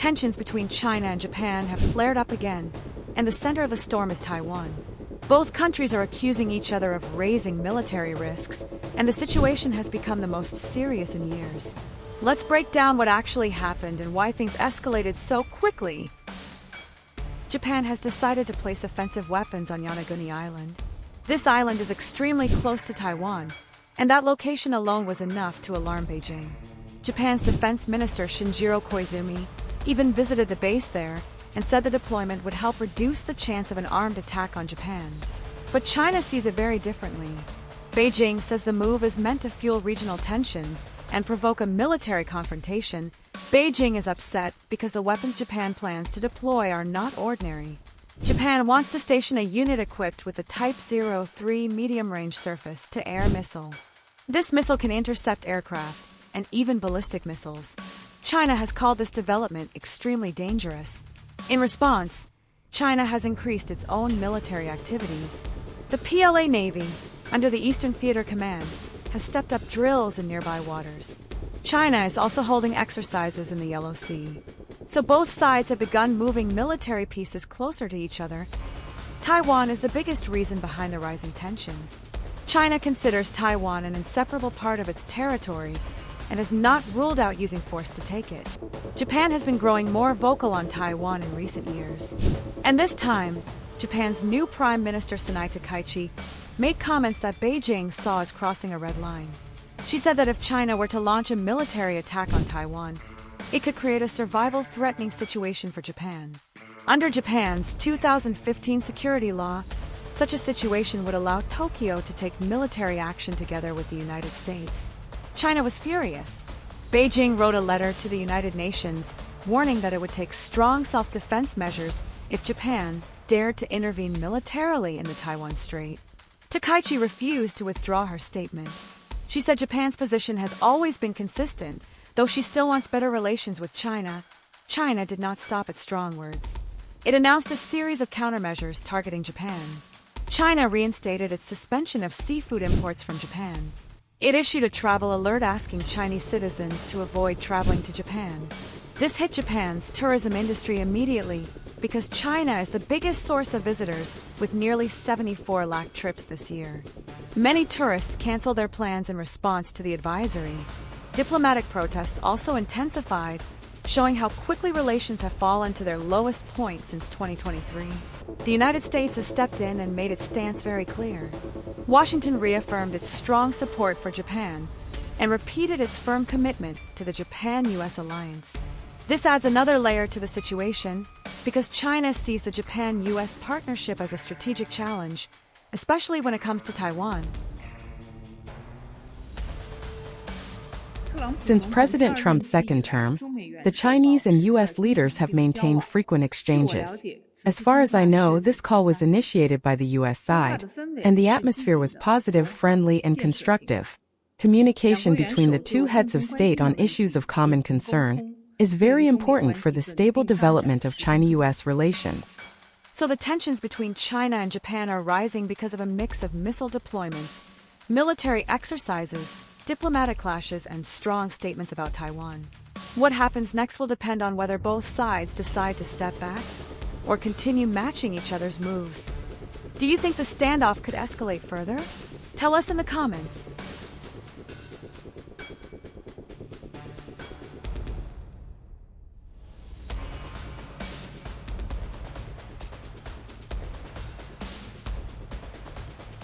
Tensions between China and Japan have flared up again, and the center of the storm is Taiwan. Both countries are accusing each other of raising military risks, and the situation has become the most serious in years. Let's break down what actually happened and why things escalated so quickly. Japan has decided to place offensive weapons on Yonaguni Island. This island is extremely close to Taiwan, and that location alone was enough to alarm Beijing. Japan's defense minister Shinjiro Koizumi even visited the base there and said the deployment would help reduce the chance of an armed attack on Japan. But China sees it very differently. Beijing says the move is meant to fuel regional tensions and provoke a military confrontation. Beijing is upset because the weapons Japan plans to deploy are not ordinary. Japan wants to station a unit equipped with the Type 03 medium-range surface-to-air missile. This missile can intercept aircraft and even ballistic missiles. China has called this development extremely dangerous. In response, China has increased its own military activities. The PLA Navy, under the Eastern Theater Command, has stepped up drills in nearby waters. China is also holding exercises in the Yellow Sea. So both sides have begun moving military pieces closer to each other. Taiwan is the biggest reason behind the rising tensions. China considers Taiwan an inseparable part of its territory and has not ruled out using force to take it. Japan has been growing more vocal on Taiwan in recent years. And this time, Japan's new Prime Minister Sanai Takaichi made comments that Beijing saw as crossing a red line. She said that if China were to launch a military attack on Taiwan, it could create a survival-threatening situation for Japan. Under Japan's 2015 security law, such a situation would allow Tokyo to take military action together with the United States. China was furious. Beijing wrote a letter to the United Nations warning that it would take strong self-defense measures if Japan dared to intervene militarily in the Taiwan Strait. Takaichi refused to withdraw her statement. She said Japan's position has always been consistent, though she still wants better relations with China. China did not stop at strong words. It announced a series of countermeasures targeting Japan. China reinstated its suspension of seafood imports from Japan. It issued a travel alert asking Chinese citizens to avoid traveling to Japan. This hit Japan's tourism industry immediately because China is the biggest source of visitors with nearly 74 lakh trips this year. Many tourists canceled their plans in response to the advisory. Diplomatic protests also intensified, showing how quickly relations have fallen to their lowest point since 2023. The United States has stepped in and made its stance very clear. Washington reaffirmed its strong support for Japan and repeated its firm commitment to the Japan-US alliance. This adds another layer to the situation because China sees the Japan-US partnership as a strategic challenge, especially when it comes to Taiwan. Since President Trump's second term, the Chinese and U.S. leaders have maintained frequent exchanges. As far as I know, this call was initiated by the U.S. side, and the atmosphere was positive, friendly, and constructive. Communication between the two heads of state on issues of common concern is very important for the stable development of China-U.S. relations. So the tensions between China and Japan are rising because of a mix of missile deployments, military exercises, diplomatic clashes, and strong statements about Taiwan. What happens next will depend on whether both sides decide to step back or continue matching each other's moves. Do you think the standoff could escalate further? Tell us in the comments.